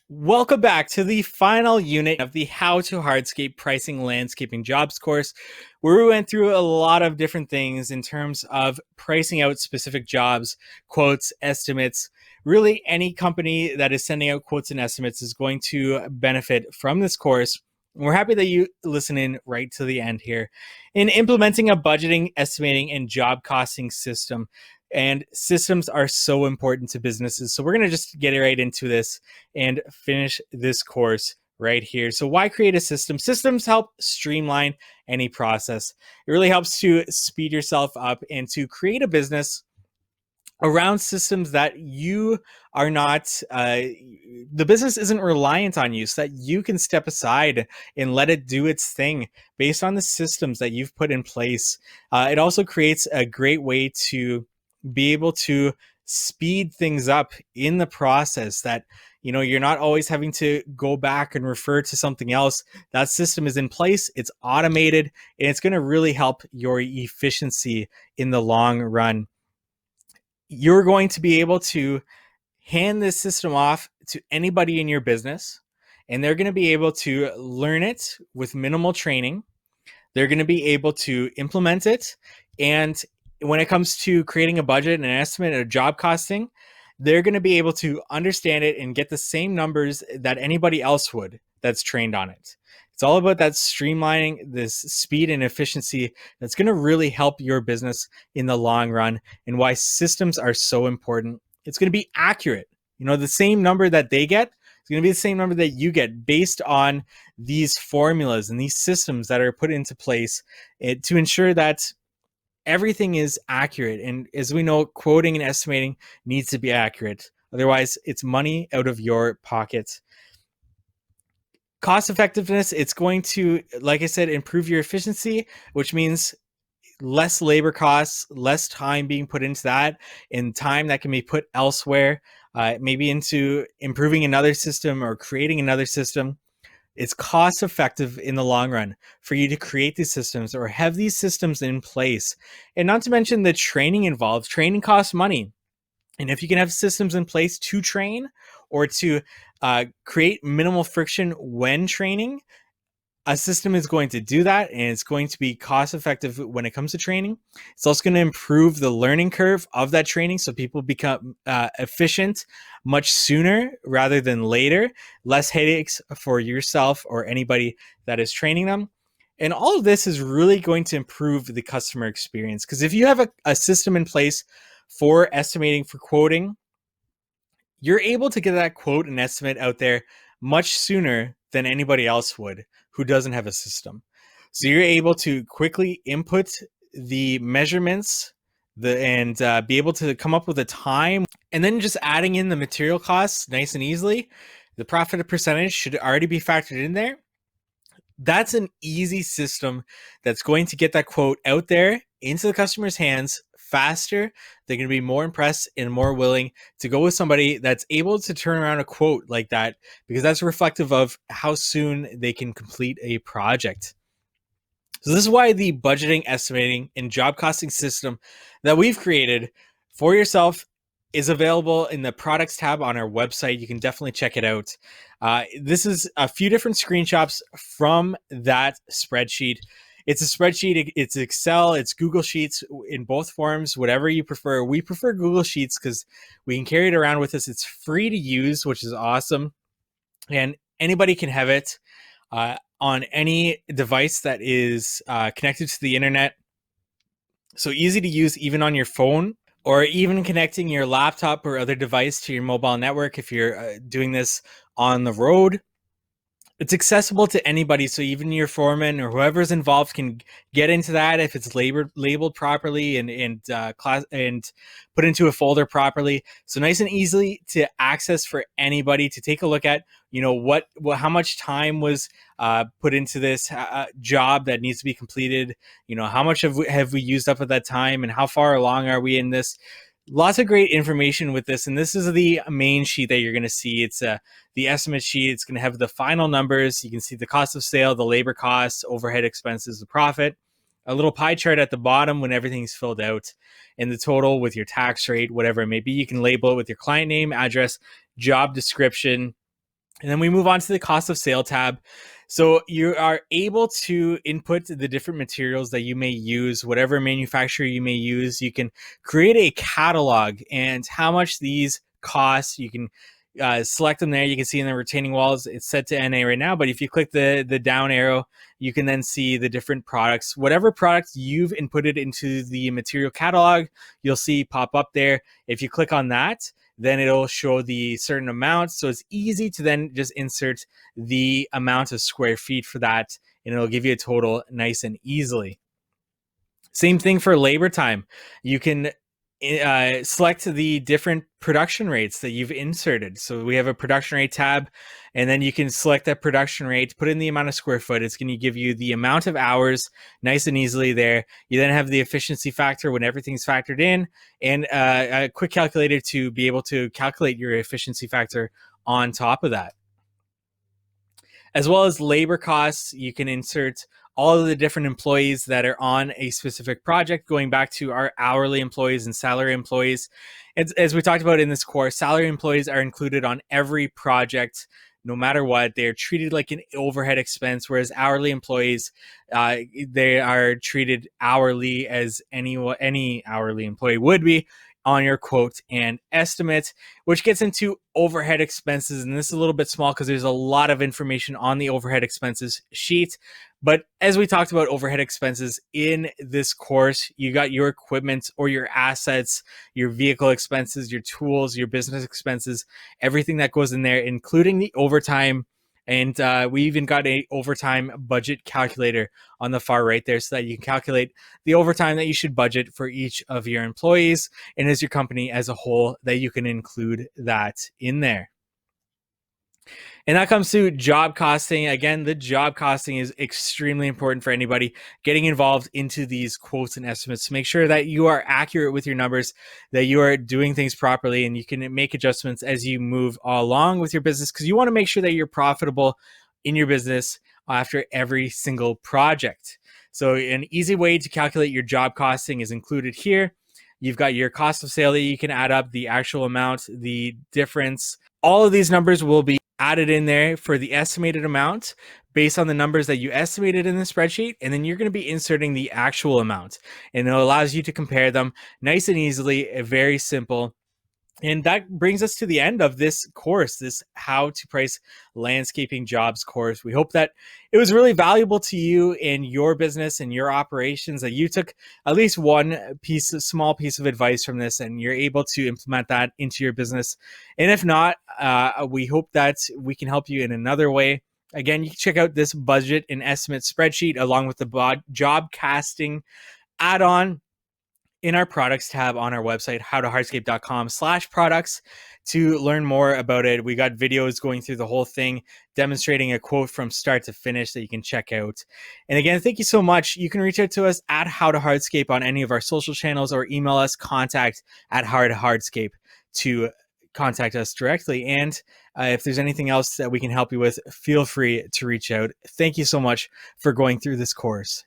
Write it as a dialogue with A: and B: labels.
A: Welcome back to the final unit of the How to Hardscape Pricing Landscaping Jobs course, where we went through a lot of different things in terms of pricing out specific jobs, quotes, estimates. Really, any company that is sending out quotes and estimates is going to benefit from this course. We're happy that you listen in right to the end here. In implementing a budgeting, estimating, and job costing system, and systems are so important to businesses. So we're going to just get right into this and finish this course right here. So why create a system? Systems help streamline any process. It really helps to speed yourself up and to create a business around systems that you are not, the business isn't reliant on you, so that you can step aside and let it do its thing based on the systems that you've put in place. It also creates a great way to be able to speed things up in the process, that you're not always having to go back and refer to something else. That system is in place, it's automated, and it's going to really help your efficiency in the long run. You're going to be able to hand this system off to anybody in your business, and they're going to be able to learn it with minimal training. They're going to be able to implement it. And when it comes to creating a budget and an estimate of job costing, they're going to be able to understand it and get the same numbers that anybody else would that's trained on it. It's all about that streamlining, this speed and efficiency that's going to really help your business in the long run, and why systems are so important. It's going to be accurate. The same number that they get is going to be the same number that you get based on these formulas and these systems that are put into place to ensure that everything is accurate. And as we know, quoting and estimating needs to be accurate. Otherwise, it's money out of your pocket. Cost effectiveness, it's going to, like I said, improve your efficiency, which means less labor costs, less time being put into that, and time that can be put elsewhere, maybe into improving another system or creating another system. It's cost effective in the long run for you to create these systems or have these systems in place. And not to mention the training involved. Training costs money. And if you can have systems in place to train or to create minimal friction when training, a system is going to do that, and it's going to be cost effective when it comes to training. It's also going to improve the learning curve of that training, so people become efficient much sooner rather than later. Less headaches for yourself or anybody that is training them. And all of this is really going to improve the customer experience, because if you have a system in place for estimating, for quoting, you're able to get that quote and estimate out there much sooner than anybody else would who doesn't have a system. So you're able to quickly input the measurements and be able to come up with a time, and then just adding in the material costs nice and easily. The profit percentage should already be factored in there. That's an easy system that's going to get that quote out there into the customer's hands faster. They're going to be more impressed and more willing to go with somebody that's able to turn around a quote like that, because that's reflective of how soon they can complete a project. So this is why the budgeting, estimating, and job costing system that we've created for yourself is available in the products tab on our website. You can definitely check it out. This is a few different screenshots from that spreadsheet. It's a spreadsheet, it's Excel, it's Google Sheets, in both forms, whatever you prefer. We prefer Google Sheets because we can carry it around with us. It's free to use, which is awesome. And anybody can have it on any device that is connected to the internet. So easy to use even on your phone, or even connecting your laptop or other device to your mobile network if you're doing this on the road. It's accessible to anybody, so even your foreman or whoever's involved can get into that if it's labeled properly and put into a folder properly. So nice and easily to access for anybody to take a look at. How much time was put into this job that needs to be completed. How much have we used up at that time, and how far along are we in this? Lots of great information with this, and this is the main sheet that you're going to see. It's the estimate sheet. It's going to have the final numbers. You can see the cost of sale, the labor costs, overhead expenses, the profit, a little pie chart at the bottom when everything's filled out, and the total with your tax rate, whatever it may be. You can label it with your client name, address, job description, And then we move on to the cost of sale tab. So you are able to input the different materials that you may use, whatever manufacturer you may use. You can create a catalog and how much these cost. You can select them there. You can see in the retaining walls, it's set to NA right now. But if you click the down arrow, you can then see the different products. Whatever products you've inputted into the material catalog, you'll see pop up there. If you click on that, then it'll show the certain amount. So it's easy to then just insert the amount of square feet for that, and it'll give you a total nice and easily. Same thing for labor time. You can select the different production rates that you've inserted. So we have a production rate tab, and then you can select that production rate, put in the amount of square foot. It's going to give you the amount of hours nice and easily there. You then have the efficiency factor when everything's factored in, and a quick calculator to be able to calculate your efficiency factor on top of that. As well as labor costs, you can insert all of the different employees that are on a specific project, going back to our hourly employees and salary employees. As we talked about in this course, salary employees are included on every project, no matter what. They're treated like an overhead expense, whereas hourly employees, they are treated hourly as any hourly employee would be on your quote and estimate, which gets into overhead expenses. And this is a little bit small because there's a lot of information on the overhead expenses sheet. But as we talked about overhead expenses in this course, you got your equipment or your assets, your vehicle expenses, your tools, your business expenses, everything that goes in there, including the overtime. And we even got a overtime budget calculator on the far right there so that you can calculate the overtime that you should budget for each of your employees and as your company as a whole, that you can include that in there. And that comes to job costing. Again, the job costing is extremely important for anybody getting involved into these quotes and estimates to make sure that you are accurate with your numbers, that you are doing things properly, and you can make adjustments as you move along with your business, because you want to make sure that you're profitable in your business after every single project. So an easy way to calculate your job costing is included here. You've got your cost of sale that you can add up, the actual amount, the difference. All of these numbers will be added in there for the estimated amount based on the numbers that you estimated in the spreadsheet. And then you're going to be inserting the actual amount, and it allows you to compare them nice and easily, very simple. And that brings us to the end of this course, this How to Price Landscaping Jobs course. We hope that it was really valuable to you in your business and your operations, that you took at least one small piece of advice from this, and you're able to implement that into your business. And if not, we hope that we can help you in another way. Again, you can check out this budget and estimate spreadsheet along with the job casting add-on in our products tab on our website, howtohardscape.com/products, to learn more about it. We got videos going through the whole thing, demonstrating a quote from start to finish that you can check out. And again, thank you so much. You can reach out to us at howtohardscape on any of our social channels, or email us contact@howtohardscape to contact us directly. And if there's anything else that we can help you with, feel free to reach out. Thank you so much for going through this course.